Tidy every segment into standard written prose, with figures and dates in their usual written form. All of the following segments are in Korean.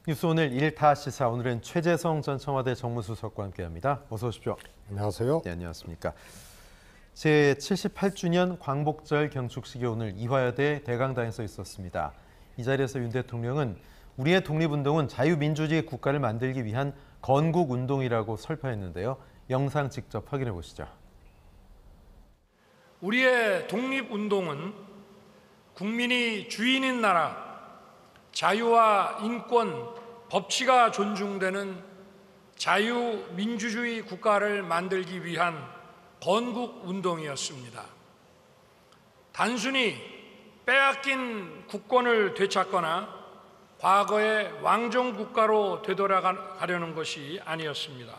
뉴스 오늘 1타 시사, 오늘은 최재성 전 청와대 정무수석과 함께합니다. 어서 오십시오. 안녕하세요. 네, 안녕하십니까. 제78주년 광복절 경축식이 오늘 이화여대 대강당에서 있었습니다. 이 자리에서 윤 대통령은 우리의 독립운동은 자유민주주의 국가를 만들기 위한 건국운동이라고 설파했는데요. 영상 직접 확인해 보시죠. 우리의 독립운동은 국민이 주인인 나라, 자유와 인권, 법치가 존중되는 자유민주주의 국가를 만들기 위한 건국운동이었습니다. 단순히 빼앗긴 국권을 되찾거나 과거의 왕정국가로 되돌아가려는 것이 아니었습니다.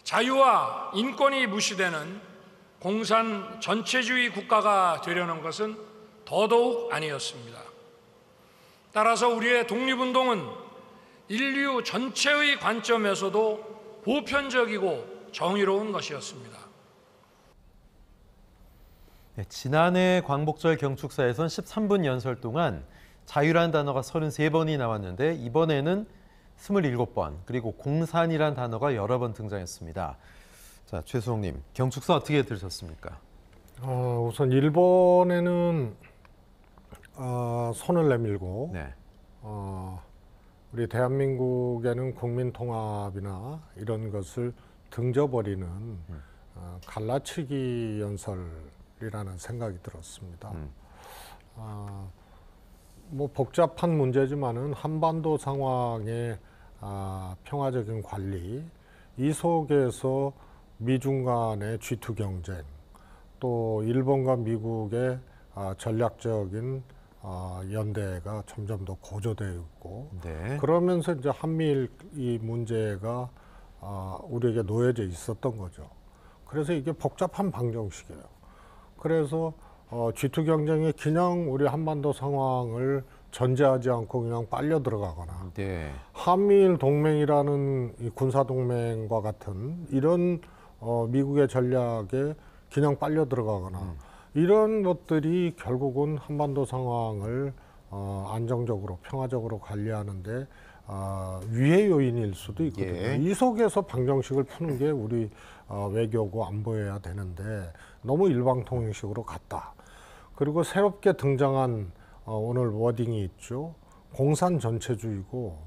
자유와 인권이 무시되는 공산 전체주의 국가가 되려는 것은 더더욱 아니었습니다. 따라서 우리의 독립운동은 인류 전체의 관점에서도 보편적이고 정의로운 것이었습니다. 네, 지난해 광복절 경축사에선 13분 연설 동안 자유란 단어가 33번이 나왔는데 이번에는 27번, 그리고 공산이란 단어가 여러 번 등장했습니다. 자, 최 수석님, 경축사 어떻게 들으셨습니까? 우선 일본에는 손을 내밀고 네. 우리 대한민국에는 국민 통합이나 이런 것을 등져버리는 갈라치기 연설이라는 생각이 들었습니다. 뭐 복잡한 문제지만은 한반도 상황의 평화적인 관리, 이 속에서 미중 간의 G2 경쟁, 또 일본과 미국의 전략적인 연대가 점점 더 고조되어 있고, 네. 그러면서 이제 한미일 이 문제가 우리에게 놓여져 있었던 거죠. 그래서 이게 복잡한 방정식이에요. 그래서 G2 경쟁에 그냥 우리 한반도 상황을 전제하지 않고 그냥 빨려 들어가거나, 네. 한미일 동맹이라는 이 군사 동맹과 같은 이런 미국의 전략에 그냥 빨려 들어가거나 이런 것들이 결국은 한반도 상황을 안정적으로 평화적으로 관리하는데 위해 요인일 수도 있거든요. 예. 이 속에서 방정식을 푸는 게 우리 외교고 안보여야 되는데 너무 일방통행식으로 갔다. 그리고 새롭게 등장한 오늘 워딩이 있죠. 공산 전체주의고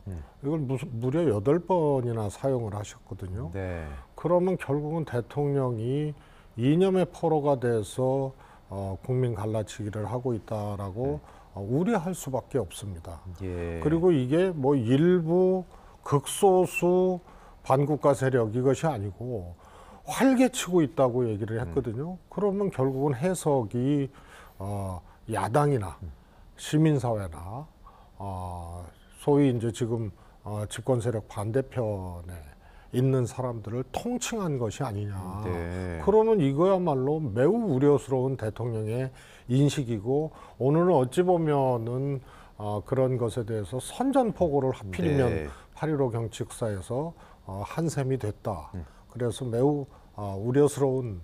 이걸 무려 8번이나 사용을 하셨거든요. 네. 그러면 결국은 대통령이 이념의 포로가 돼서 국민 갈라치기를 하고 있다라고 우려할 수밖에 없습니다. 예. 그리고 이게 뭐 일부 극소수 반국가 세력 이것이 아니고 활개치고 있다고 얘기를 했거든요. 그러면 결국은 해석이 야당이나 시민사회나 소위 이제 지금 집권 세력 반대편에 있는 사람들을 통칭한 것이 아니냐. 네. 그러면 이거야말로 매우 우려스러운 대통령의 인식이고, 오늘은 어찌 보면은 그런 것에 대해서 선전포고를 하필이면 네. 8.15 경축사에서 한 셈이 됐다. 그래서 매우 우려스러운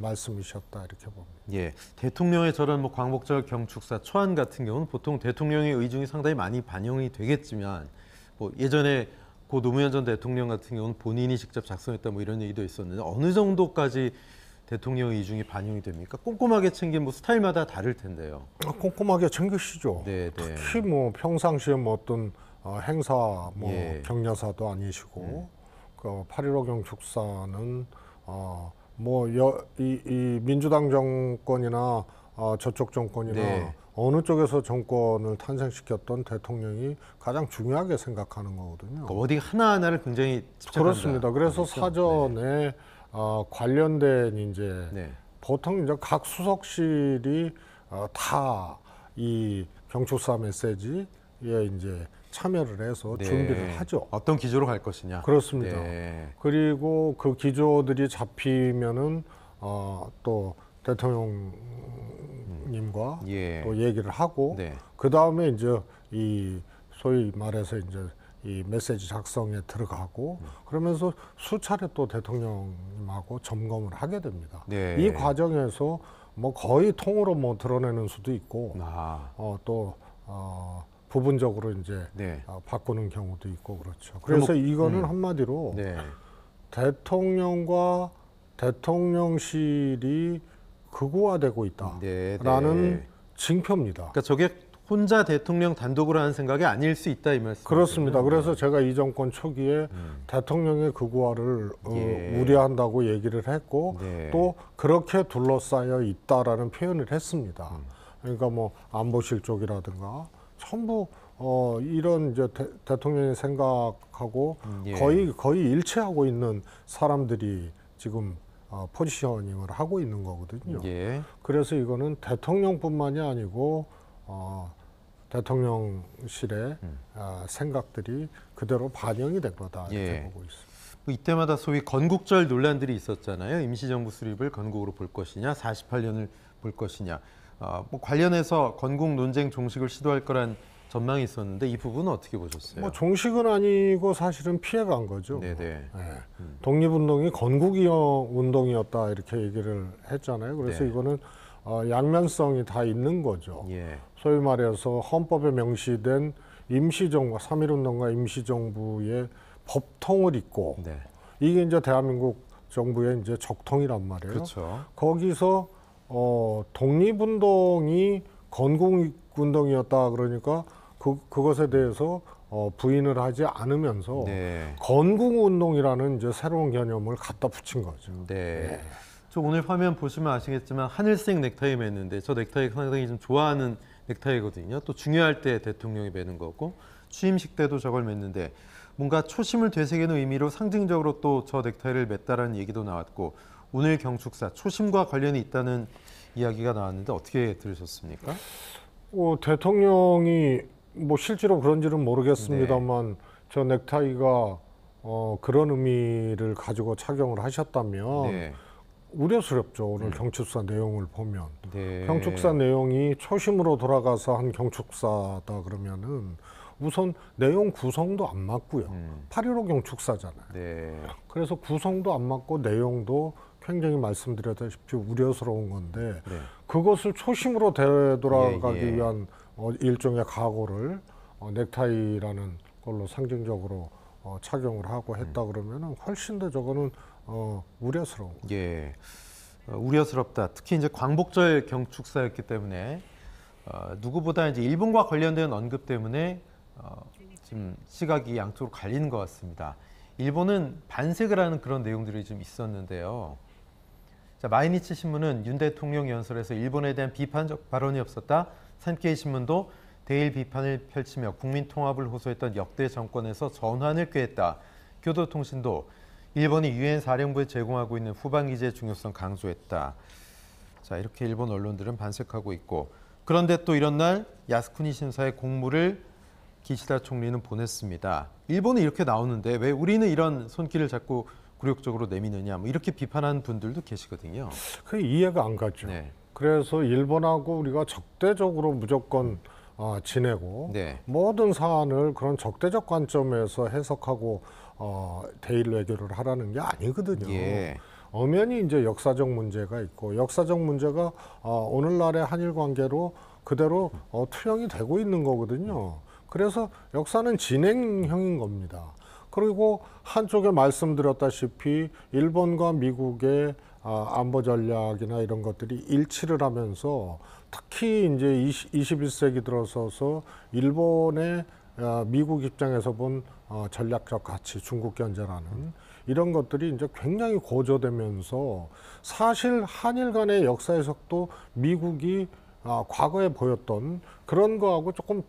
말씀이셨다 이렇게 봅니다. 예, 대통령의 저런 뭐 광복절 경축사 초안 같은 경우는 보통 대통령의 의중이 상당히 많이 반영이 되겠지만, 뭐 예전에 고 노무현 전 대통령 같은 경우는 본인이 직접 작성했다 뭐 이런 얘기도 있었는데, 어느 정도까지 대통령의 의중이 반영이 됩니까? 꼼꼼하게 챙긴 뭐 스타일마다 다를 텐데요. 꼼꼼하게 챙기시죠. 네, 네. 특히 뭐 평상시에 뭐 어떤 행사 뭐 예. 격려사도 아니시고, 그 8.15 경축사는 이 민주당 정권이나 저쪽 정권이나 네. 어느 쪽에서 정권을 탄생시켰던 대통령이 가장 중요하게 생각하는 거거든요. 그 어디 하나하나를 굉장히 집착한다. 그렇습니다. 그래서 그렇죠? 사전에 관련된 이제 네. 보통 이제 각 수석실이 다 이 경축사 메시지에 이제 참여를 해서 네. 준비를 하죠. 어떤 기조로 갈 것이냐. 그렇습니다. 네. 그리고 그 기조들이 잡히면은 또 대통령님과 예. 또 얘기를 하고, 네. 그 다음에 이제 이 소위 말해서 이제 이 메시지 작성에 들어가고, 그러면서 수차례 또 대통령님하고 점검을 하게 됩니다. 네. 이 과정에서 뭐 거의 통으로 뭐 드러내는 수도 있고, 또 부분적으로 이제 네. 바꾸는 경우도 있고 그렇죠. 그래서 이거는 한마디로 네. 대통령과 대통령실이 극우화되고 네, 있다라는 네. 징표입니다. 그러니까 저게 혼자 대통령 단독으로 하는 생각이 아닐 수 있다 이 말씀. 그렇습니다. 그래서 제가 이 정권 초기에 대통령의 극우화를 예. 우려한다고 얘기를 했고 네. 또 그렇게 둘러싸여 있다라는 표현을 했습니다. 그러니까 뭐 안보실 쪽이라든가 전부 이런 이제 대통령의 생각하고 예. 거의 일치하고 있는 사람들이 지금 포지셔닝을 하고 있는 거거든요. 예. 그래서 이거는 대통령뿐만이 아니고 대통령실의 생각들이 그대로 반영이 된 거다 이렇게 예. 보고 있습니다. 뭐 이때마다 소위 건국절 논란들이 있었잖아요. 임시정부 수립을 건국으로 볼 것이냐, 48년을 볼 것이냐. 뭐 관련해서 건국 논쟁 종식을 시도할 거란 전망이 있었는데 이 부분은 어떻게 보셨어요? 뭐 종식은 아니고 사실은 피해간 거죠. 네네. 네. 독립운동이 건국이형 운동이었다 이렇게 얘기를 했잖아요. 그래서 네. 이거는 양면성이 다 있는 거죠. 예. 소위 말해서 헌법에 명시된 임시정부, 3.1운동과 임시정부의 법통을 잇고 네. 이게 이제 대한민국 정부의 이제 적통이란 말이에요. 그렇죠. 거기서 독립운동이 건국운동이었다 그러니까 그것에 대해서 부인을 하지 않으면서 네. 건국운동이라는 이제 새로운 개념을 갖다 붙인 거죠. 네. 저 오늘 화면 보시면 아시겠지만 하늘색 넥타이 맸는데 저 넥타이 상당히 좀 좋아하는 넥타이거든요. 또 중요할 때 대통령이 매는 거고 취임식 때도 저걸 맸는데 뭔가 초심을 되새기는 의미로 상징적으로 또 저 넥타이를 맸다라는 얘기도 나왔고 오늘 경축사 초심과 관련이 있다는 이야기가 나왔는데 어떻게 들으셨습니까? 대통령이 뭐 실제로 그런지는 모르겠습니다만 저 넥타이가 그런 의미를 가지고 착용을 하셨다면 네. 우려스럽죠. 오늘 경축사 내용을 보면 네. 경축사 내용이 초심으로 돌아가서 한 경축사다 그러면은 우선 내용 구성도 안 맞고요. 8.15 경축사잖아요. 네. 그래서 구성도 안 맞고 내용도 굉장히 말씀드렸다시피 우려스러운 건데 네. 그것을 초심으로 되돌아가기 예, 예. 위한 일종의 각오를 넥타이라는 걸로 상징적으로 착용을 하고 했다 그러면은 훨씬 더 저거는 우려스러운 거죠. 예. 우려스럽다. 특히 이제 광복절 경축사였기 때문에 누구보다 이제 일본과 관련된 언급 때문에 지금 시각이 양쪽으로 갈리는 것 같습니다. 일본은 반색을 하는 그런 내용들이 좀 있었는데요. 자, 마이니치 신문은 윤 대통령 연설에서 일본에 대한 비판적 발언이 없었다. 산케이 신문도 대일 비판을 펼치며 국민 통합을 호소했던 역대 정권에서 전환을 꾀했다. 교도통신도 일본이 유엔 사령부에 제공하고 있는 후방 기지의 중요성 강조했다. 자, 이렇게 일본 언론들은 반색하고 있고 그런데 또 이런 날 야스쿠니 신사의 공물을 기시다 총리는 보냈습니다. 일본은 이렇게 나오는데 왜 우리는 이런 손길을 자꾸 굴욕적으로 내미느냐 뭐 이렇게 비판하는 분들도 계시거든요. 그 이해가 안 가죠. 네. 그래서 일본하고 우리가 적대적으로 무조건 지내고 네. 모든 사안을 그런 적대적 관점에서 해석하고 대일 외교를 하라는 게 아니거든요. 예. 엄연히 이제 역사적 문제가 있고 역사적 문제가 오늘날의 한일 관계로 그대로 투영이 되고 있는 거거든요. 그래서 역사는 진행형인 겁니다. 그리고 한쪽에 말씀드렸다시피 일본과 미국의 안보 전략이나 이런 것들이 일치를 하면서 특히 이제 21세기 들어서서 일본의 미국 입장에서 본 전략적 가치, 중국 견제라는 이런 것들이 이제 굉장히 고조되면서 사실 한일 간의 역사 해석도 미국이 과거에 보였던 그런 거하고 조금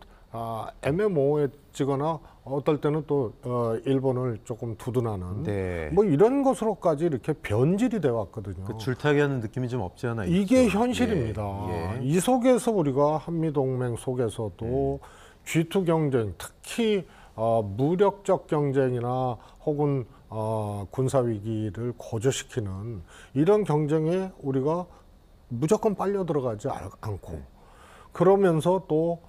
애매모호해지거나 어떨 때는 또 일본을 조금 두둔하는 네. 뭐 이런 것으로까지 이렇게 변질이 돼 왔거든요. 그 줄타기하는 느낌이 좀 없지 않아 있죠. 이게 현실입니다. 예. 이 속에서 우리가 한미동맹 속에서도 G2 경쟁, 특히 무력적 경쟁이나 혹은 군사 위기를 고조시키는 이런 경쟁에 우리가 무조건 빨려 들어가지 않고 그러면서 또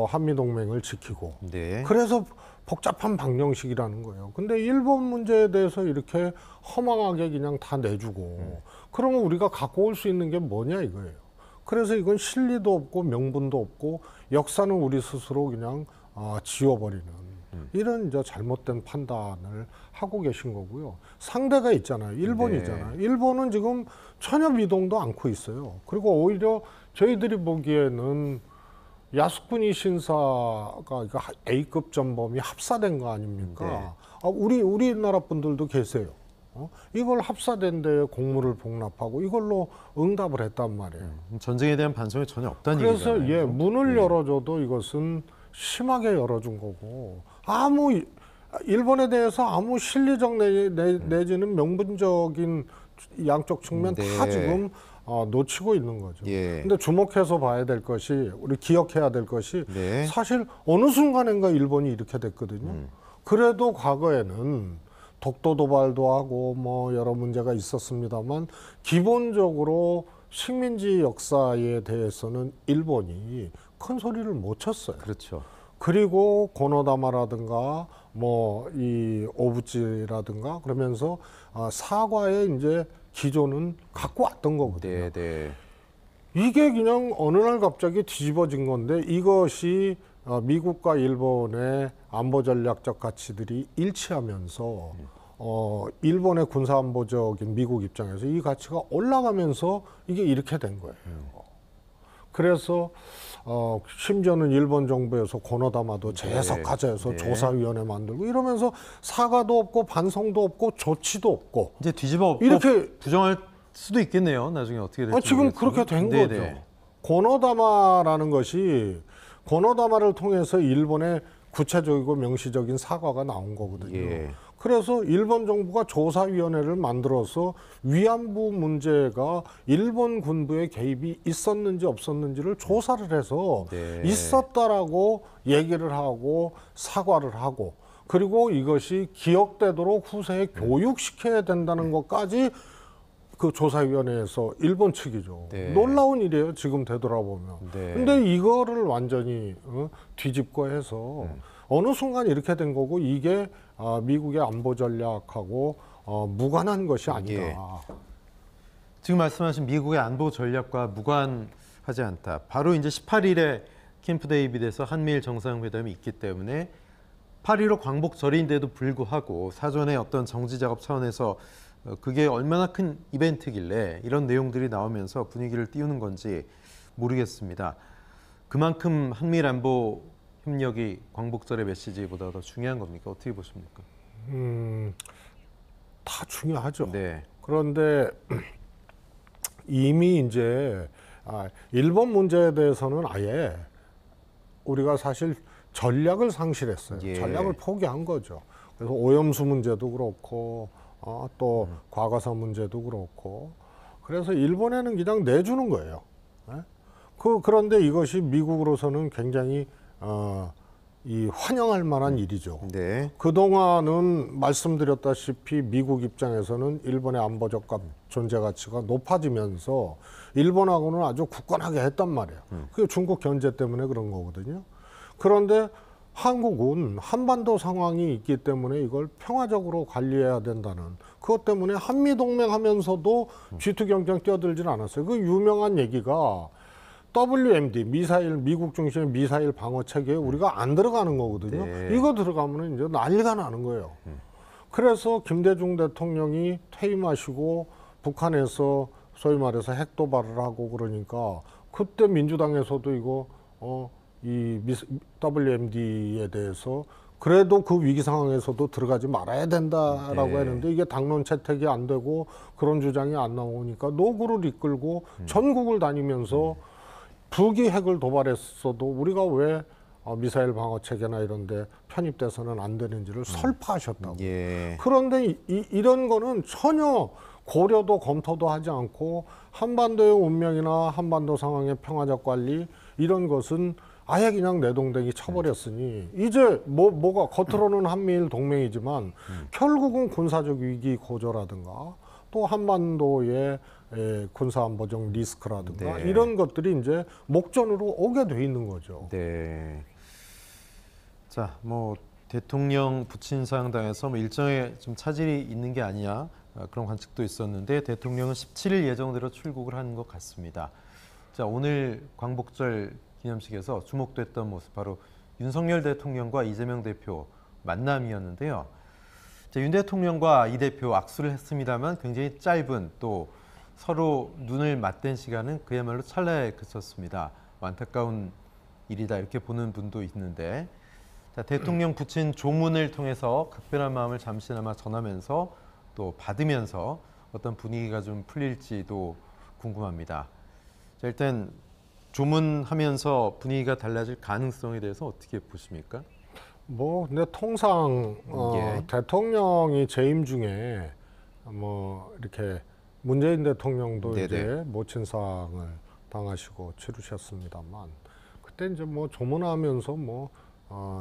한미동맹을 지키고 네. 그래서 복잡한 방정식이라는 거예요. 근데 일본 문제에 대해서 이렇게 허망하게 그냥 다 내주고 그러면 우리가 갖고 올 수 있는 게 뭐냐 이거예요. 그래서 이건 실리도 없고 명분도 없고 역사는 우리 스스로 그냥 지워버리는 이런 이제 잘못된 판단을 하고 계신 거고요. 상대가 있잖아요. 일본이잖아요. 일본은 지금 전혀 미동도 않고 있어요. 그리고 오히려 저희들이 보기에는 야스쿠니 신사가 그러니까 A급 전범이 합사된 거 아닙니까? 우리나라 분들도 계세요. 이걸 합사된 데에 공무를 복납하고 이걸로 응답을 했단 말이에요. 전쟁에 대한 반성이 전혀 없다는 그래서 얘기잖아요. 문을 열어줘도 이것은 심하게 열어준 거고 일본에 대해서 아무 실리적 내지는 명분적인 양쪽 측면 다 지금 놓치고 있는 거죠. 근데 주목해서 봐야 될 것이 우리 기억해야 될 것이 사실 어느 순간인가 일본이 이렇게 됐거든요. 그래도 과거에는 독도 도발도 하고 뭐 여러 문제가 있었습니다만 기본적으로 식민지 역사에 대해서는 일본이 큰 소리를 못 쳤어요. 그렇죠. 그리고 고노다마라든가 뭐 이 오부치라든가 그러면서 사과의 이제 기조는 갖고 왔던 거거든요. 이게 그냥 어느 날 갑자기 뒤집어진 건데 이것이 미국과 일본의 안보 전략적 가치들이 일치하면서 일본의 군사 안보적인 미국 입장에서 이 가치가 올라가면서 이게 이렇게 된 거예요. 그래서 심지어는 일본 정부에서 고노다마도 재해석하자해서 조사위원회 만들고 이러면서 사과도 없고 반성도 없고 조치도 없고 이제 뒤집어 이렇게 부정할 수도 있겠네요. 나중에 어떻게 될지 지금 모르겠지만. 그렇게 된 거죠. 고노다마라는 것이 고노다마를 통해서 일본의 구체적이고 명시적인 사과가 나온 거거든요. 그래서 일본 정부가 조사위원회를 만들어서 위안부 문제가 일본 군부의 개입이 있었는지 없었는지를 조사를 해서 있었다라고 얘기를 하고 사과를 하고 그리고 이것이 기억되도록 후세에 교육시켜야 된다는 것까지 그 조사위원회에서 일본 측이죠. 놀라운 일이에요. 지금 되돌아보면. 근데 이거를 완전히 뒤집고 해서 어느 순간 이렇게 된 거고 이게 미국의 안보 전략하고 무관한 것이 아니다. 지금 말씀하신 미국의 안보 전략과 무관하지 않다. 바로 이제 18일에 캠프 데이비드에서 한미일 정상회담이 있기 때문에 8.15 광복절인데도 불구하고 사전에 어떤 정지 작업 차원에서 그게 얼마나 큰 이벤트길래 이런 내용들이 나오면서 분위기를 띄우는 건지 모르겠습니다. 그만큼 한미일 안보 협력이 광복절의 메시지보다 더 중요한 겁니까? 어떻게 보십니까? 다 중요하죠. 네. 그런데 이미 이제 일본 문제에 대해서는 아예 우리가 사실 전략을 상실했어요. 전략을 포기한 거죠. 그래서 오염수 문제도 그렇고 또 과거사 문제도 그렇고 그래서 일본에는 그냥 내주는 거예요. 그런데 이것이 미국으로서는 굉장히 이 환영할 만한 일이죠. 그동안은 말씀드렸다시피 미국 입장에서는 일본의 안보적 존재 가치가 높아지면서 일본하고는 아주 굳건하게 했단 말이에요. 그게 중국 견제 때문에 그런 거거든요. 그런데 한국은 한반도 상황이 있기 때문에 이걸 평화적으로 관리해야 된다는 그것 때문에 한미동맹 하면서도 G2 경쟁 뛰어들진 않았어요. 그 유명한 얘기가 WMD, 미국 중심의 미사일 방어 체계에 우리가 안 들어가는 거거든요. 이거 들어가면 이제 난리가 나는 거예요. 그래서 김대중 대통령이 퇴임하시고 북한에서 소위 말해서 핵 도발을 하고 그러니까 그때 민주당에서도 이거 이 WMD에 대해서 그래도 그 위기 상황에서도 들어가지 말아야 된다라고 했는데 이게 당론 채택이 안 되고 그런 주장이 안 나오니까 노구를 이끌고 전국을 다니면서 북이 핵을 도발했어도 우리가 왜 미사일 방어 체계나 이런 데 편입돼서는 안 되는지를 설파하셨다고. 그런데 이런 거는 전혀 고려도 검토도 하지 않고 한반도의 운명이나 한반도 상황의 평화적 관리 이런 것은 아예 그냥 내동댕이 쳐버렸으니 이제 뭐가 겉으로는 한미일 동맹이지만 결국은 군사적 위기 고조라든가 또 한반도의 군사안보적 리스크라든가 이런 것들이 이제 목전으로 오게 돼 있는 거죠. 자, 뭐 대통령 부친상당에서 뭐 일정에 좀 차질이 있는 게 아니냐 그런 관측도 있었는데 대통령은 17일 예정대로 출국을 하는 것 같습니다. 자, 오늘 광복절 기념식에서 주목됐던 모습 바로 윤석열 대통령과 이재명 대표 만남이었는데요. 윤 대통령과 이 대표 악수를 했습니다만 굉장히 짧은 또 서로 눈을 맞댄 시간은 그야말로 찰나에 그쳤습니다. 안타까운 일이다 이렇게 보는 분도 있는데 자, 대통령 부친 조문을 통해서 각별한 마음을 잠시나마 전하면서 또 받으면서 어떤 분위기가 좀 풀릴지도 궁금합니다. 자, 일단 조문하면서 분위기가 달라질 가능성에 대해서 어떻게 보십니까? 근데 통상 예. 대통령이 재임 중에 이렇게 문재인 대통령도 네네. 이제 모친상을 당하시고 치르셨습니다만 그때 이제 조문하면서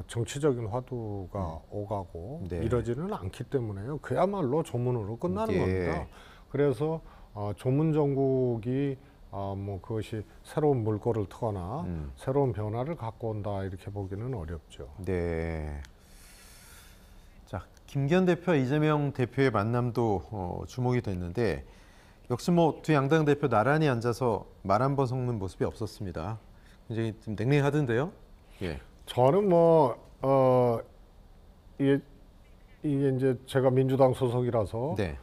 정치적인 화두가 오가고 네. 이러지는 않기 때문에요. 그야말로 조문으로 끝나는 예. 겁니다. 그래서 조문 정국이 그것이 새로운 물꼬를 트거나 새로운 변화를 갖고 온다 이렇게 보기는 어렵죠. 네. 자, 김기현 대표와 이재명 대표의 만남도 주목이 됐는데 역시 두 양당 대표 나란히 앉아서 말 한 번 섞는 모습이 없었습니다. 굉장히 좀 냉랭하던데요. 예. 저는 이게 이제 제가 민주당 소속이라서 네.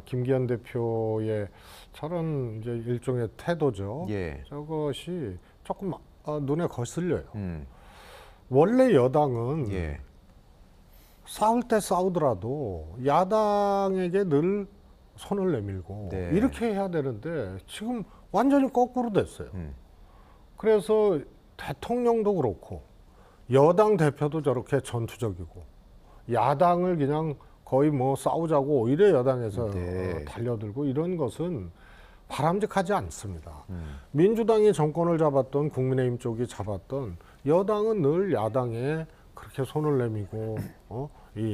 김기현 대표의 저런 이제 일종의 태도죠. 예. 저것이 조금 눈에 거슬려요. 음. 원래 여당은 예. 싸울 때 싸우더라도 야당에게 늘 손을 내밀고 네. 이렇게 해야 되는데 지금 완전히 거꾸로 됐어요. 그래서 대통령도 그렇고 여당 대표도 저렇게 전투적이고 야당을 그냥 거의 싸우자고 오히려 여당에서 네. 달려들고 이런 것은 바람직하지 않습니다. 민주당이 정권을 잡았던 국민의힘 쪽이 잡았던 여당은 늘 야당에 그렇게 손을 내밀고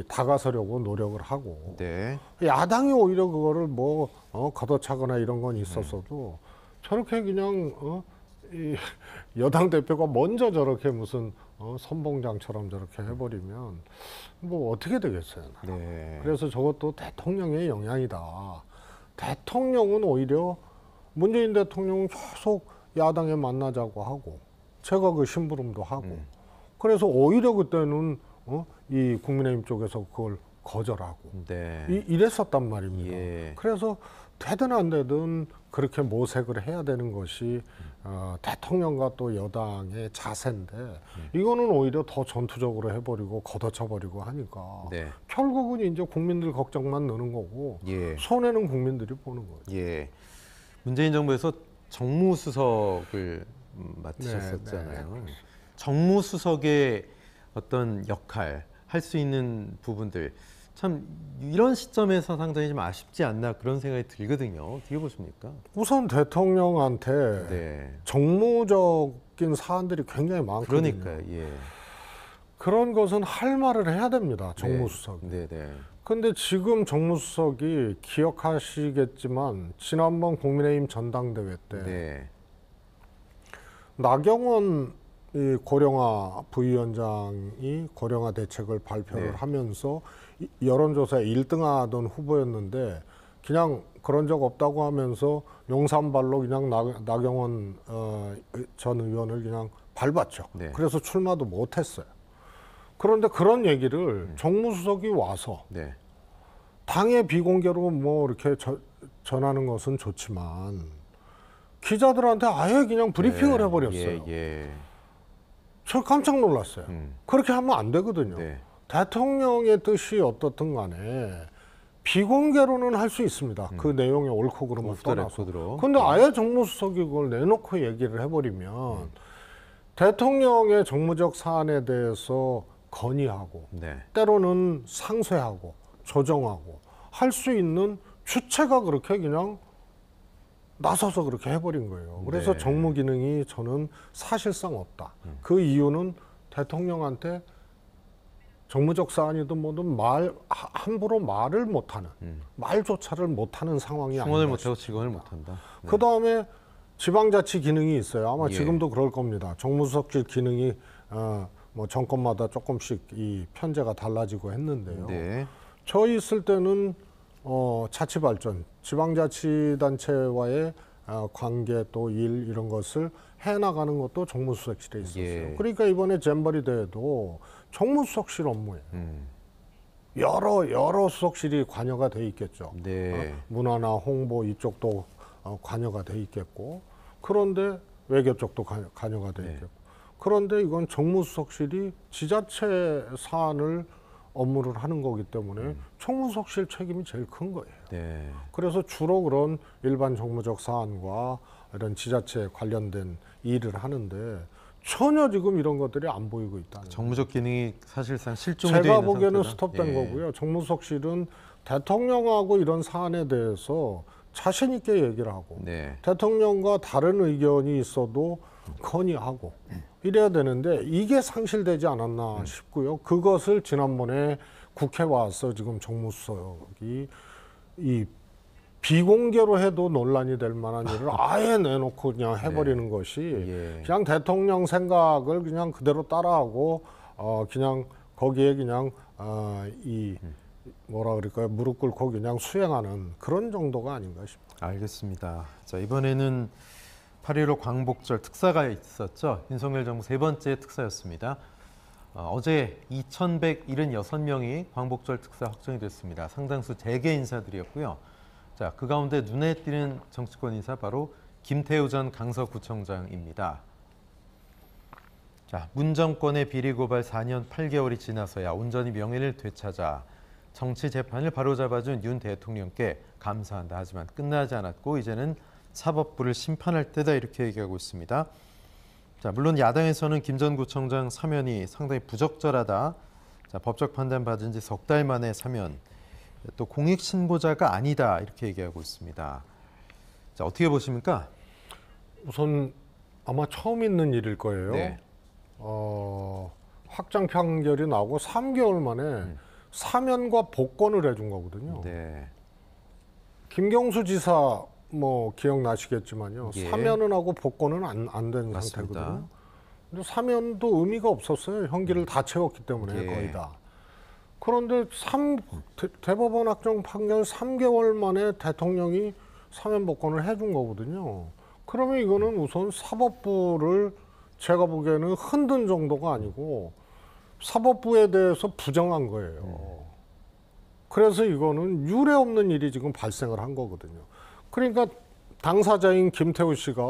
다가서려고 노력을 하고 네. 야당이 오히려 그거를 걷어차거나 이런 건 있었어도 저렇게 그냥 이 여당 대표가 먼저 저렇게 무슨 선봉장처럼 저렇게 해버리면 어떻게 되겠어요. 네. 그래서 저것도 대통령의 영향이다. 대통령은 오히려 문재인 대통령은 계속 야당에 만나자고 하고 제가 그 심부름도 하고 그래서 오히려 그때는 이 국민의힘 쪽에서 그걸 거절하고 네. 이랬었단 말입니다. 예. 그래서 되든 안 되든 그렇게 모색을 해야 되는 것이 대통령과 또 여당의 자세인데 이거는 오히려 더 전투적으로 해버리고 걷어쳐버리고 하니까 네. 결국은 이제 국민들 걱정만 느는 거고 예. 손해는 국민들이 보는 거예요. 예. 문재인 정부에서 정무수석을 맡으셨었잖아요. 네, 네. 정무수석의 어떤 역할, 할 수 있는 부분들 참 이런 시점에서 상당히 좀 아쉽지 않나 그런 생각이 들거든요. 어떻게 보십니까? 우선 대통령한테 네. 정무적인 사안들이 굉장히 많거든요. 그러니까요. 예. 그런 것은 할 말을 해야 됩니다. 정무수석이. 네, 네. 근데 지금 정무수석이 기억하시겠지만 지난번 국민의힘 전당대회 때 네. 나경원 이 고령화 부위원장이 고령화 대책을 발표를 네. 하면서 여론조사에 1등하던 후보였는데 그냥 그런 적 없다고 하면서 용산발로 그냥 나경원 전 의원을 그냥 밟았죠. 네. 그래서 출마도 못했어요. 그런데 그런 얘기를 정무수석이 와서 네. 당의 비공개로 이렇게 전하는 것은 좋지만 기자들한테 아예 그냥 브리핑을 네. 해버렸어요. 예, 예. 저 깜짝 놀랐어요. 그렇게 하면 안 되거든요. 네. 대통령의 뜻이 어떻든 간에 비공개로는 할 수 있습니다. 그 내용이 옳고 그름을 오프 더 떠나서. 레코드로. 근데 아예 정무수석이 그걸 내놓고 얘기를 해버리면 대통령의 정무적 사안에 대해서 건의하고 네. 때로는 상쇄하고 조정하고 할 수 있는 주체가 그렇게 그냥 나서서 그렇게 해버린 거예요. 그래서 네. 정무 기능이 저는 사실상 없다. 그 이유는 대통령한테 정무적 사안이든 뭐든 함부로 말을 못하는 말조차를 못하는 상황이 충원을 아닌가 못하고 직원을 못한다. 네. 그 다음에 지방자치 기능이 있어요. 아마 예. 지금도 그럴 겁니다. 정무수석실 기능이 정권마다 조금씩 이 편제가 달라지고 했는데요. 네. 저 있을 때는 자치발전, 지방자치단체와의 관계 또 일 이런 것을 해나가는 것도 정무수석실에 있었어요. 예. 그러니까 이번에 잼버리 대회도 정무수석실 업무예요. 여러 수석실이 관여가 돼 있겠죠. 네. 문화나 홍보 이쪽도 관여가 돼 있겠고, 그런데 외교 쪽도 관여가 돼 네. 있겠고, 그런데 이건 정무수석실이 지자체 사안을 업무를 하는 거기 때문에 정무수석실 책임이 제일 큰 거예요. 네. 그래서 주로 그런 일반 정무적 사안과 이런 지자체 관련된 일을 하는데 전혀 지금 이런 것들이 안 보이고 있다는 거예요. 정무적 기능이 사실상 실종이 제가 되어 있는 보기에는 상태다. 스톱된 예. 거고요. 정무수석실은 대통령하고 이런 사안에 대해서 자신 있게 얘기를 하고 네. 대통령과 다른 의견이 있어도 건의하고 이래야 되는데 이게 상실되지 않았나 싶고요. 그것을 지난번에 국회 와서 지금 정무수석이 이 비공개로 해도 논란이 될 만한 일을 아예 내놓고 그냥 해버리는 것이 예. 그냥 대통령 생각을 그냥 그대로 따라하고 그냥 거기에 그냥 이 뭐라 그럴까요? 무릎 꿇고 그냥 수행하는 그런 정도가 아닌가 싶어요. 알겠습니다. 자, 이번에는 8.15 광복절 특사가 있었죠. 윤석열 정부 세 번째 특사였습니다. 어제 2,176명이 광복절 특사 확정이 됐습니다. 상당수 재계 인사들이었고요. 자, 그 가운데 눈에 띄는 정치권 인사 바로 김태우 전 강서구청장입니다. 자, 문 정권의 비리 고발 4년 8개월이 지나서야 온전히 명예를 되찾아 정치 재판을 바로잡아준 윤 대통령께 감사한다. 하지만 끝나지 않았고 이제는 사법부를 심판할 때다 이렇게 얘기하고 있습니다. 자, 물론 야당에서는 김 전 구청장 사면이 상당히 부적절하다. 자, 법적 판단 받은 지 석 달 만에 사면, 또 공익 신고자가 아니다 이렇게 얘기하고 있습니다. 자, 어떻게 보십니까? 우선 아마 처음 있는 일일 거예요. 네. 확정 판결이 나오고 3개월 만에 사면과 복권을 해준 거거든요. 네. 김경수 지사 뭐 기억나시겠지만요. 예. 사면은 하고 복권은 안 된 맞습니다. 상태거든요. 근데 사면도 의미가 없었어요. 형기를 다 채웠기 때문에 예. 거의 다. 그런데 대법원 확정 판결 3개월 만에 대통령이 사면 복권을 해준 거거든요. 그러면 이거는 우선 사법부를 제가 보기에는 흔든 정도가 아니고 사법부에 대해서 부정한 거예요. 그래서 이거는 유례 없는 일이 지금 발생을 한 거거든요. 그러니까 당사자인 김태우 씨가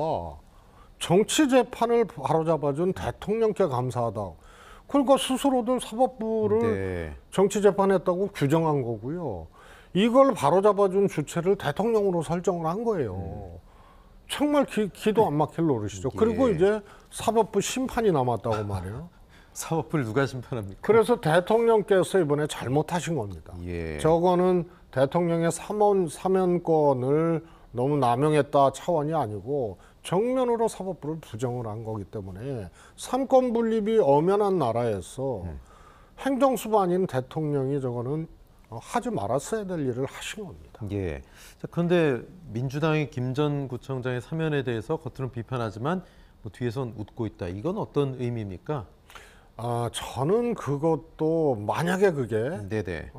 정치 재판을 바로잡아준 대통령께 감사하다. 그러니까 스스로들 사법부를 네. 정치 재판했다고 규정한 거고요. 이걸 바로잡아준 주체를 대통령으로 설정을 한 거예요. 정말 기도 안 막힐 노릇이죠. 예. 그리고 이제 사법부 심판이 남았다고 말해요. 사법부를 누가 심판합니까? 그래서 대통령께서 이번에 잘못하신 겁니다. 예. 저거는 대통령의 사면권을 너무 남용했다 차원이 아니고 정면으로 사법부를 부정을 한 거기 때문에 삼권 분립이 엄연한 나라에서 행정수가 아닌 대통령이 저거는 하지 말았어야 될 일을 하신 겁니다. 예. 자, 그런데 민주당이 김 전 구청장의 사면에 대해서 겉으로는 비판하지만 뭐 뒤에선 웃고 있다. 이건 어떤 의미입니까? 저는 그것도 만약에 그게 네네.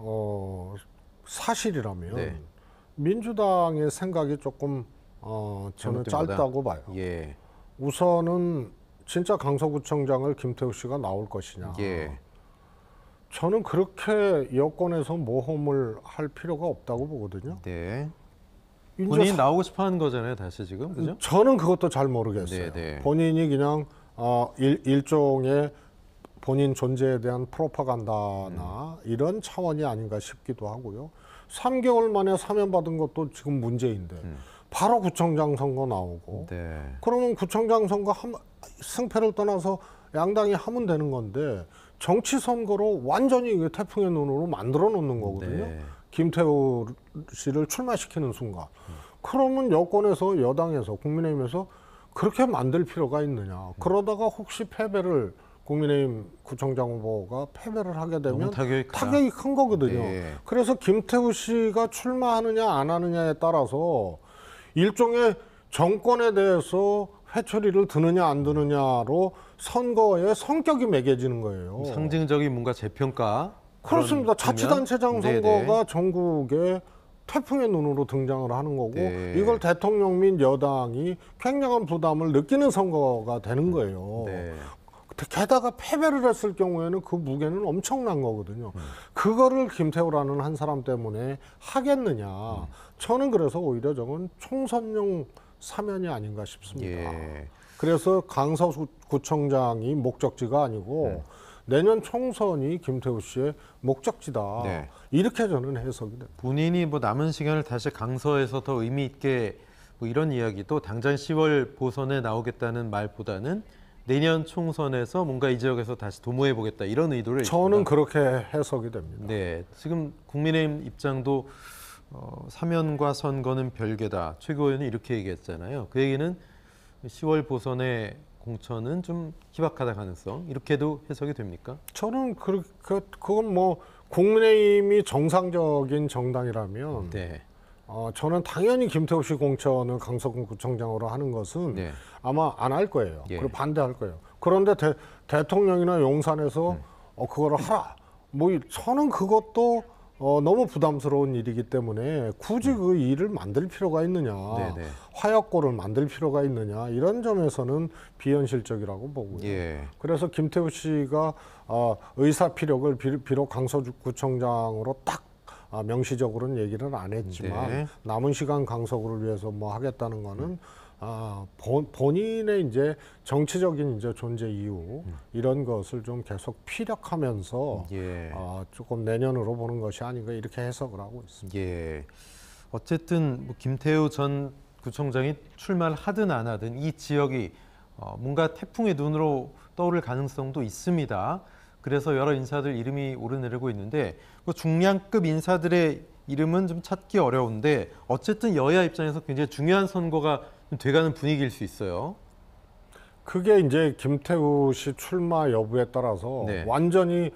사실이라면 네. 민주당의 생각이 조금 저는 잘못된 거다. 짧다고 봐요. 예. 우선은 진짜 강서구청장을 김태우 씨가 나올 것이냐. 예. 저는 그렇게 여권에서 모험을 할 필요가 없다고 보거든요. 네. 이제 본인이 나오고 싶어 하는 거잖아요, 다시 지금. 그죠? 저는 그것도 잘 모르겠어요. 네, 네. 본인이 그냥 일종의 본인 존재에 대한 프로파간다나 이런 차원이 아닌가 싶기도 하고요. 3개월 만에 사면받은 것도 지금 문제인데 바로 구청장 선거 나오고 네. 그러면 구청장 선거 승패를 떠나서 양당이 하면 되는 건데 정치 선거로 완전히 태풍의 눈으로 만들어 놓는 거거든요. 네. 김태우 씨를 출마시키는 순간. 그러면 여권에서 여당에서 국민의힘에서 그렇게 만들 필요가 있느냐. 그러다가 혹시 패배를 국민의힘 구청장 후보가 패배를 하게 되면 너무 타격이 크다. 타격이 큰 거거든요. 네. 그래서 김태우 씨가 출마하느냐 안 하느냐에 따라서 일종의 정권에 대해서 회초리를 드느냐 안 드느냐로 선거의 성격이 매겨지는 거예요. 상징적인 뭔가 재평가. 그렇습니다. 그런 자치단체장 측면? 선거가 네네. 전국에 태풍의 눈으로 등장을 하는 거고 네. 이걸 대통령 및 여당이 굉장한 부담을 느끼는 선거가 되는 거예요. 네. 게다가 패배를 했을 경우에는 그 무게는 엄청난 거거든요. 그거를 김태우라는 한 사람 때문에 하겠느냐. 저는 그래서 오히려 저건 총선용 사면이 아닌가 싶습니다. 예. 그래서 강서구청장이 목적지가 아니고 내년 총선이 김태우 씨의 목적지다. 네. 이렇게 저는 해석이 됩니다. 본인이 뭐 남은 시간을 다시 강서에서 더 의미 있게 뭐 이런 이야기도 당장 10월 보선에 나오겠다는 말보다는 내년 총선에서 뭔가 이 지역에서 다시 도모해 보겠다 이런 의도를 저는 그렇게 해석이 됩니다. 네, 지금 국민의힘 입장도 사면과 선거는 별개다. 최고위원이 이렇게 얘기했잖아요. 그 얘기는 10월 보선의 공천은 좀 희박하다 가능성 이렇게도 해석이 됩니까? 저는 그건 뭐 국민의힘이 정상적인 정당이라면 네, 저는 당연히 김태우 씨 공천을 강서구청장으로 하는 것은 네, 아마 안 할 거예요. 예. 그리고 반대할 거예요. 그런데 대통령이나 용산에서 그거를 하라. 저는 그것도 너무 부담스러운 일이기 때문에 굳이 그 일을 만들 필요가 있느냐. 네. 화약고를 만들 필요가 있느냐. 이런 점에서는 비현실적이라고 보고요. 예, 그래서 김태우 씨가 의사 피력을 비록 강서구청장으로 딱 명시적으로는 얘기를 안 했지만 네. 남은 시간 강서구를 위해서 뭐 하겠다는 거는 본인의 이제 정치적인 이제 존재 이유 이런 것을 좀 계속 피력하면서 예. 조금 내년으로 보는 것이 아닌가 이렇게 해석을 하고 있습니다. 예. 어쨌든 뭐 김태우 전 구청장이 출마를 하든 안 하든 이 지역이 뭔가 태풍의 눈으로 떠오를 가능성도 있습니다. 그래서 여러 인사들 이름이 오르내리고 있는데 그 중량급 인사들의 이름은 좀 찾기 어려운데 어쨌든 여야 입장에서 굉장히 중요한 선거가 좀 돼가는 분위기일 수 있어요. 그게 이제 김태우 씨 출마 여부에 따라서 네. 완전히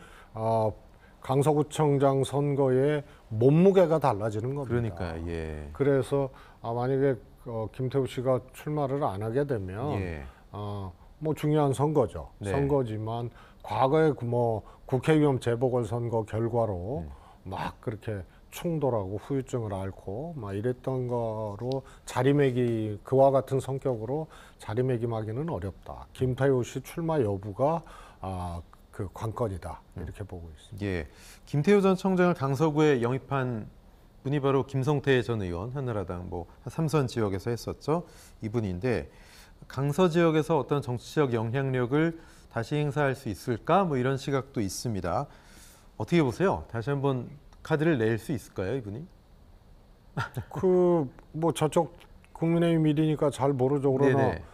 강서구청장 선거의 몸무게가 달라지는 겁니다. 그러니까요. 예. 그래서 만약에 김태우 씨가 출마를 안 하게 되면 예. 뭐 중요한 선거죠. 네. 선거지만 과거에 뭐 국회의원 재보궐선거 결과로 막 그렇게 충돌하고 후유증을 앓고 막 이랬던 거로 자리매김 그와 같은 성격으로 자리매김하기는 어렵다. 김태우 씨 출마 여부가 그 관건이다 이렇게 보고 있습니다. 예. 김태우 전 청장을 강서구에 영입한 분이 바로 김성태 전 의원, 한나라당 뭐 삼선 지역에서 했었죠. 이분인데 강서 지역에서 어떤 정치적 영향력을 다시 행사할 수 있을까? 뭐 이런 시각도 있습니다. 어떻게 보세요? 다시 한번 카드를 낼 수 있을까요, 이분이? 뭐 저쪽 국민의힘 일이니까 잘 모르죠. 그러나 네네.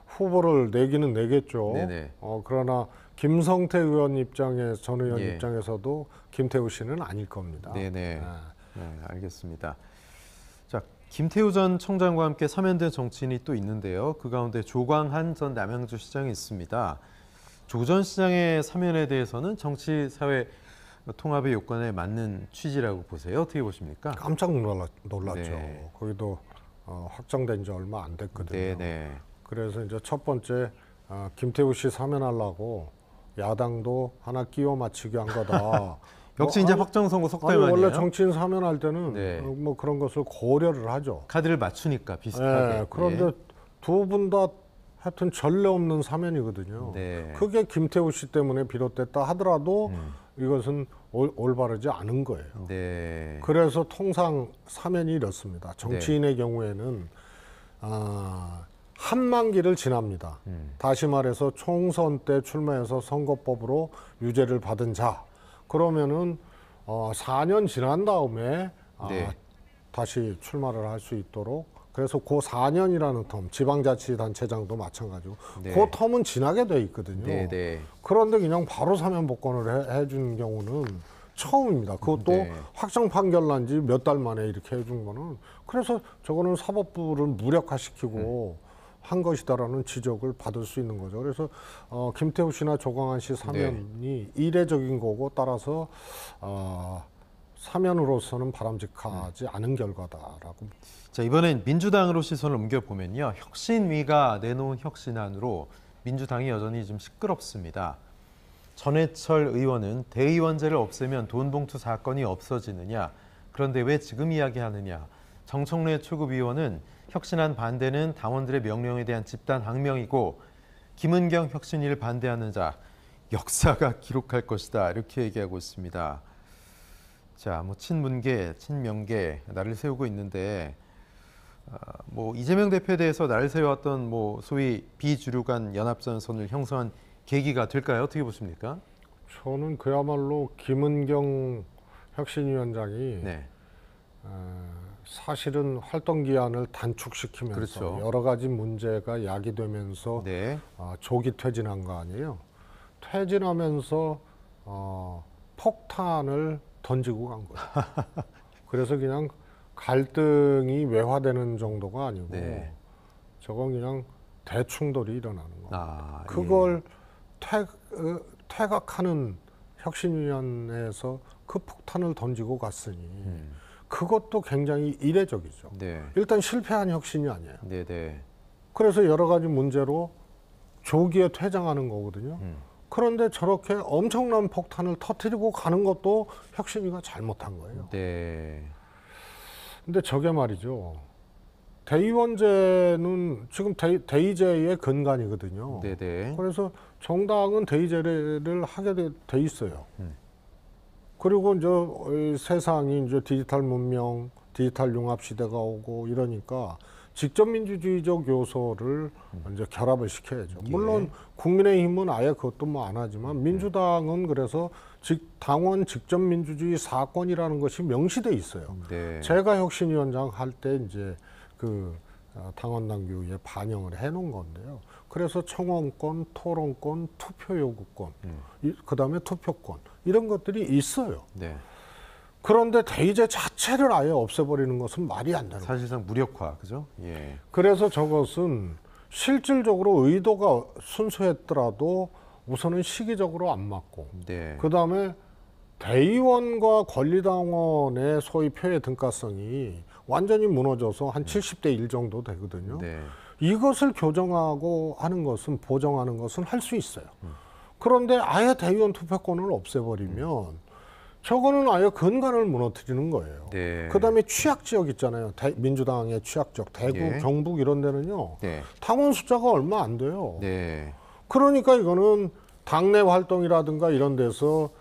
후보를 내기는 내겠죠. 네네. 그러나 김성태 의원 전 의원 예. 입장에서도 김태우 씨는 아닐 겁니다. 네네. 네, 알겠습니다. 자, 김태우 전 청장과 함께 사면된 정치인이 또 있는데요. 그 가운데 조광한 전 남양주시장이 있습니다. 조 전 시장의 사면에 대해서는 정치 사회 통합의 요건에 맞는 취지라고 보세요. 어떻게 보십니까? 깜짝 놀랐죠. 네. 거기도 확정된 지 얼마 안 됐거든요. 네네. 그래서 이제 첫 번째 김태우 씨 사면하려고 야당도 하나 끼워 맞추기 한 거다. 역시 이제 확정 선거 석 달 아니, 만이에요. 원래 정치인 사면할 때는 네. 뭐 그런 것을 고려를 하죠. 카드를 맞추니까 비슷하게. 네, 그런데 두 분 다 하여튼 전례 없는 사면이거든요. 네. 그게 김태우 씨 때문에 비롯됐다 하더라도 이것은 올바르지 않은 거예요. 네. 그래서 통상 사면이 이렇습니다. 정치인의 경우에는 한만기를 지납니다. 다시 말해서 총선 때 출마해서 선거법으로 유죄를 받은 자 그러면은 4년 지난 다음에 네. 다시 출마를 할 수 있도록 그래서 그 4년이라는 텀 지방자치단체장도 마찬가지고 네. 그 텀은 지나게 돼 있거든요. 네네. 그런데 그냥 바로 사면 복권을 해준 경우는 처음입니다. 그것도 네. 확정 판결 난 지 몇 달 만에 이렇게 해준 거는 그래서 저거는 사법부를 무력화시키고 한 것이다라는 지적을 받을 수 있는 거죠. 그래서 김태우 씨나 조광한 씨 사면이 이례적인 거고 따라서 사면으로서는 바람직하지 않은 결과다라고. 자, 이번엔 민주당으로 시선을 옮겨보면요. 혁신위가 내놓은 혁신안으로 민주당이 여전히 좀 시끄럽습니다. 전해철 의원은 대의원제를 없애면 돈봉투 사건이 없어지느냐. 그런데 왜 지금 이야기하느냐. 정청래 최고위원은 혁신안 반대는 당원들의 명령에 대한 집단 항명이고 김은경 혁신위를 반대하는 자 역사가 기록할 것이다. 이렇게 얘기하고 있습니다. 자, 뭐 친문계, 친명계 나를 세우고 있는데 뭐 이재명 대표에 대해서 나를 세워왔던 뭐 소위 비주류 간 연합전선을 형성한 계기가 될까요? 어떻게 보십니까? 저는 그야말로 김은경 혁신위원장이 네, 사실은 활동 기한을 단축시키면서 그렇죠. 여러 가지 문제가 야기되면서 네, 조기 퇴진한 거 아니에요. 퇴진하면서 폭탄을 던지고 간 거예요. 그래서 그냥 갈등이 외화되는 정도가 아니고 네. 저건 그냥 대충돌이 일어나는 거예요. 아, 그걸 퇴각하는 혁신위원회에서 그 폭탄을 던지고 갔으니 그것도 굉장히 이례적이죠. 네, 일단 실패한 혁신이 아니에요. 네, 네, 그래서 여러 가지 문제로 조기에 퇴장하는 거거든요. 그런데 저렇게 엄청난 폭탄을 터뜨리고 가는 것도 혁신위가 잘못한 거예요. 네, 근데 저게 말이죠. 대의원제는 지금 대의제의 근간이거든요. 네, 네. 그래서 정당은 대의제를 하게 돼 있어요. 그리고 이제 세상이 이제 디지털 문명, 디지털 융합 시대가 오고 이러니까 직접 민주주의적 요소를 이제 결합을 시켜야죠. 물론 국민의힘은 아예 그것도 뭐 안 하지만 민주당은 그래서 당원 직접 민주주의 사건이라는 것이 명시돼 있어요. 네. 제가 혁신위원장 할 때 이제 그 당원당 교육에 반영을 해놓은 건데요. 그래서 청원권, 토론권, 투표 요구권, 그다음에 투표권 이런 것들이 있어요. 네. 그런데 대의제 자체를 아예 없애버리는 것은 말이 안 되는 거예요. 사실상 무력화, 그죠? 예. 그래서 저것은 실질적으로 의도가 순수했더라도 우선은 시기적으로 안 맞고, 네. 그다음에 대의원과 권리당원의 소위 표의 등가성이 완전히 무너져서 한 70대 1 정도 되거든요. 네. 이것을 교정하고 하는 것은, 보정하는 것은 할 수 있어요. 그런데 아예 대의원 투표권을 없애버리면 저거는 아예 근간을 무너뜨리는 거예요. 네. 그다음에 취약 지역 있잖아요. 민주당의 취약 지역, 대구, 예. 경북 이런 데는요. 네. 당원 숫자가 얼마 안 돼요. 네. 그러니까 이거는 당내 활동이라든가 이런 데서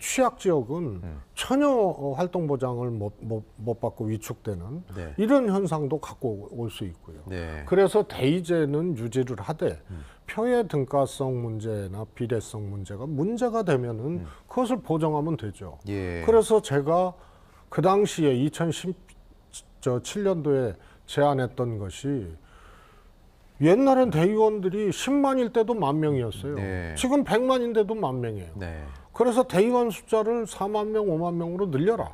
취약 지역은 전혀 활동 보장을 못 받고 위축되는 네. 이런 현상도 갖고 올 수 있고요. 네. 그래서 대의제는 유지를 하되 표의 등가성 문제나 비례성 문제가 되면은 그것을 보정하면 되죠. 예. 그래서 제가 그 당시에 2017년도에 제안했던 것이 옛날엔 대의원들이 10만일 때도 10,000명이었어요. 네. 지금 100만인데도 10,000명이에요. 네. 그래서 대의원 숫자를 4만 명, 5만 명으로 늘려라.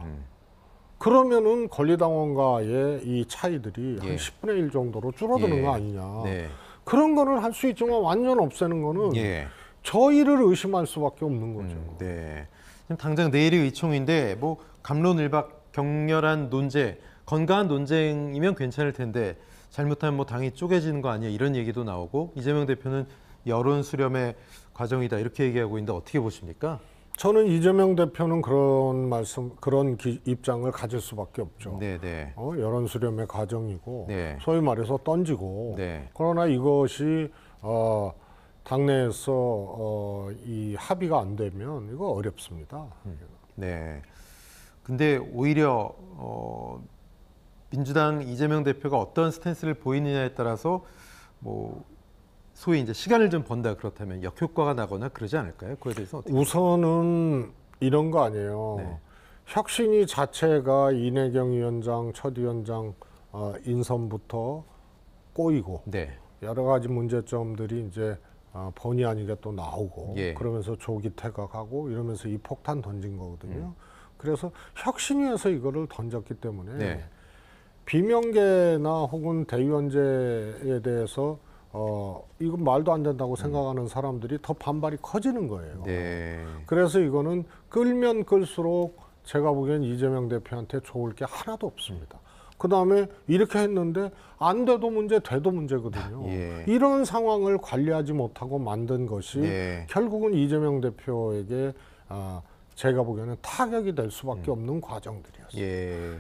그러면은 권리당원과의 이 차이들이 예. 한 10분의 1 정도로 줄어드는 예. 거 아니냐. 네. 그런 거는 할 수 있지만 완전 없애는 거는 예. 저희를 의심할 수밖에 없는 거죠. 네. 지금 당장 내일이 의총인데 뭐 갑론을박 격렬한 논쟁, 건강한 논쟁이면 괜찮을 텐데 잘못하면 뭐 당이 쪼개지는 거 아니야 이런 얘기도 나오고 이재명 대표는 여론 수렴의 과정이다 이렇게 얘기하고 있는데 어떻게 보십니까? 저는 이재명 대표는 그런 입장을 가질 수밖에 없죠. 네네. 여론 수렴의 과정이고 네. 소위 말해서 던지고 네. 그러나 이것이 당내에서 이 합의가 안 되면 이거 어렵습니다. 네. 근데 오히려 민주당 이재명 대표가 어떤 스탠스를 보이느냐에 따라서 뭐 소위 이제 시간을 좀 번다 그렇다면 역효과가 나거나 그러지 않을까요? 그에 대해서 어떻게? 우선은 이런 거 아니에요. 네. 혁신위 자체가 이내경 위원장, 첫 위원장 인선부터 꼬이고 네. 여러 가지 문제점들이 이제 본의 아니게 또 나오고 예. 그러면서 조기 퇴각하고 이러면서 이 폭탄 던진 거거든요. 그래서 혁신위에서 이거를 던졌기 때문에 네. 비명계나 혹은 대의원제에 대해서 이건 말도 안 된다고 생각하는 사람들이 더 반발이 커지는 거예요. 네. 그래서 이거는 끌면 끌수록 제가 보기엔 이재명 대표한테 좋을 게 하나도 없습니다. 그 다음에 이렇게 했는데 안 돼도 문제, 돼도 문제거든요. 예. 이런 상황을 관리하지 못하고 만든 것이 네. 결국은 이재명 대표에게 제가 보기에는 타격이 될 수밖에 없는 과정들이었어요. 예.